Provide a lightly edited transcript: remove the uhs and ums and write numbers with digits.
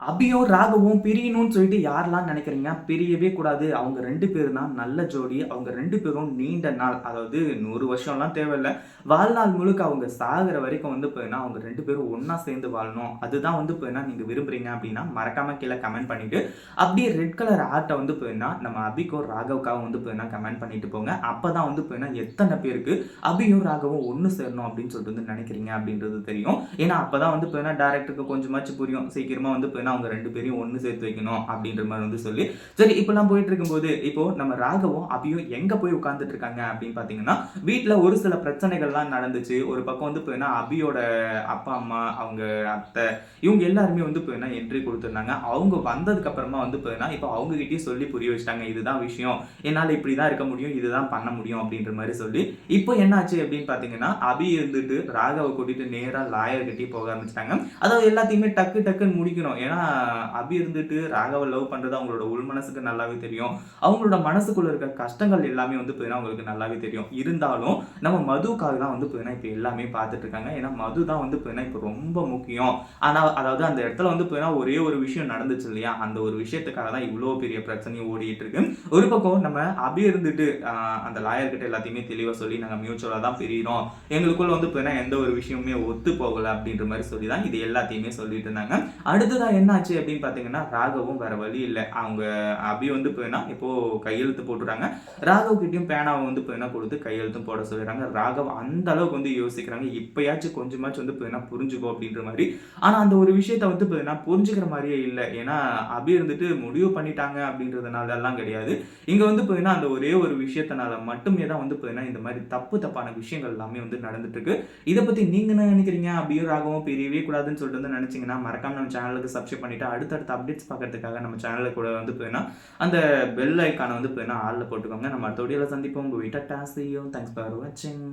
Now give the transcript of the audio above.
அபியும் ராகவும் பிரியணும்னு சொல்லிட்டு யாரெல்லாம் நினைக்கிறீங்க? பிரியவே கூடாது. அவங்க 2 பேரும் தான் நல்ல ஜோடி. அவங்க 2 பேரும் நீண்ட நாள், அதாவது 100 வருஷம்லாம் தேவையில்ல. வாழ்நாள் முழுக்க அவங்க சாகுற வரைக்கும் வந்து பார்த்தீங்கன்னா, அவங்க 2 பேரும் ஒண்ணா சேர்ந்து வாழணும். அதுதான் வந்து பார்த்தீங்கன்னா, நீங்க விரும்புறீங்க அப்படின்னா, மறக்காம கீழ கமெண்ட் பண்ணிட்டு, அப்படியே ரெட் கலர் ஹார்ட்ட வந்து பார்த்தீங்கன்னா, நம்ம அபிக்கும் ராகவுக்காகவும் வந்து பார்த்தீங்கன்னா, கமெண்ட் பண்ணிட்டு போங்க. அப்பதான் வந்து பார்த்தீங்கன்னா, எத்தன பேருக்கு அபியும் ராகவும் ஒண்ணு சேரணும் அப்படின்னு சொல்லிட்டு வந்து நினைக்கிறீங்க அப்படின்றது தெரியும். ஏன்னா, அப்பதான் வந்து பார்த்தீங்கன்னா, டைரக்டருக்கு கொஞ்சமாச்சும் புரியும். சீக்கிரமா வந்து பார்த்தீங்கன்னா அவங்க 2 பேரையும் ஒண்ணு சேர்த்து வைக்கணும் அப்படின்ற மாதிரி வந்து சொல்லி, சரி இப்படிலாம் போயிட்டு இருக்கும்போது, இப்போ நம்ம ராகவும், அபியும் எங்க போய் உட்கார்ந்துட்டு இருக்காங்க அப்படின்னு பார்த்தீங்கன்னா, வீட்ல ஒரு சில பிரச்சனைகள்லாம் நடந்துச்சு. ஒரு பக்கம் வந்து பார்த்தீங்கன்னா, அபியோட அப்பா, அம்மா, அவங்க அத்தை, இவங்க எல்லாருமே வந்து பார்த்தீங்கன்னா என்ட்ரி குடுத்திருந்தாங்க. அவங்க வந்ததுக்கு அப்புறமா வந்து பார்த்தீங்கன்னா, இப்போ அவங்க கிட்டயும் சொல்லி புரிய வச்சுட்டாங்க. இதுதான் விஷயம். என்னால இப்படி தான் இருக்க முடியும். இதுதான் பண்ண முடியும் அப்படின்ற மாரி சொல்லி, இப்போ என்ன ஆச்சு அப்படின்னு பார்த்தீங்கன்னா, அபி இருந்துட்டு ராகவ கூட்டிட்டு நேரா லாயர் கிட்டயே போக ஆரம்பிச்சுட்டாங்க. அதாவது எல்லாத்தையுமே டக்கு டக்குன்னு முடிக்கணும். ஏன்னா, அபி இருந்துட்டு ராகவ லவ் பண்றது அவங்களோட உள் மனசுக்கு நல்லாவே தெரியும். அவங்களோட மனசுக்குள்ள இருக்க கஷ்டங்கள் எல்லாமே வந்து பார்த்தீங்கன்னா, அவங்களுக்கு நல்லாவே தெரியும். இருந்தாலும் நம்ம மதுவுக்காக தான் வந்து பார்த்தீங்கன்னா, இப்ப எல்லாமே பார்த்துட்டு இருக்காங்க. ஏன்னா, மது தான் வந்து பார்த்தீங்கன்னா, இப்ப ரொம்ப முக்கியம். ஆனா, அதாவது அந்த இடத்துல வந்து பார்த்தீங்கன்னா, ஒரே ஒரு விஷயம் நடந்துச்சு இல்லையா? அந்த ஒரு விஷயத்துக்காக தான் இவ்ளோ பெரிய பிரச்சனையும் ஓடிட்டு இருக்கு. ஒரு பக்கம் நம்ம அபி இருந்துட்டு அந்த லாயர் கிட்ட எல்லாத்தையுமே தெளிவா சொல்லி, நாங்க மியூச்சுவலா தான் பிரியிறோம். எங்களுக்குள்ள வந்து பார்த்தீங்கன்னா, எந்த ஒரு விஷயமுமே ஒத்து போகல அப்படின்ற மாரி சொல்லி தான் இது எல்லாத்தையுமே சொல்லிட்டு இருந்தாங்க. அடுத்ததா என்ன ஆச்சு அப்படின்னு பார்த்தீங்கன்னா, ராகவும் வேற வழி இல்ல. அவங்க அபி வந்து பார்த்தீங்கன்னா, இப்போ கையெழுத்து போட்டுறாங்க. ராகவ் கிட்டயும் பேனாவ வந்து பார்த்தீங்கன்னா குடுத்து கையெழுத்தும் போட சொல்லிடுறாங்க. ராகவ் அந்த அளவுக்கு வந்து யோசிக்கிறாங்க. இப்பயாச்சும் கொஞ்சமாச்சும் வந்து பார்த்தீங்கன்னா புரிஞ்சுக்கோ அப்படின்ற மாரி. ஆனா அந்த ஒரு விஷயத்த வந்து பார்த்தீங்கன்னா புரிஞ்சுக்கிற மாரியே இல்ல. ஏன்னா அபி இருந்துட்டு முடிவு பண்ணிட்டாங்க அப்படின்றதுனாலலாம் கிடையாது. இங்க வந்து பார்த்தீங்கன்னா, அந்த ஒரே ஒரு விஷயத்தினால மட்டுமே தான் வந்து பார்த்தீங்கன்னா, இந்த மாரி தப்பான விஷயங்கள் எல்லாமே வந்து நடந்துட்டு இருக்கு. இத பத்தி நீங்க என்ன நினைக்கிறீங்க? அபியும் ராகவும் பிரியவே கூடாதுன்னு சொல்லிட்டு வந்து நினைச்சீங்கன்னா, மறக்காம நம்ம சேனலுக்கு சப்ஸ்கிரைப் பண்ணிட்டு, அடுத்தடுத்த அப்டேட்ஸ் பார்க்கறதுக்காக நம்ம சேனல்ல கூட வந்து பார்த்தீங்கன்னா, அந்த பெல் ஐகான வந்து பார்த்தீங்கன்னா, ஆல்ல போட்டுக்கோங்க. நம்ம அடுத்த வீடியோல சந்திப்போம். உங்க வீட்ட டாஸ் செய்யும். தேங்க்ஸ் ஃபார் வாட்சிங்.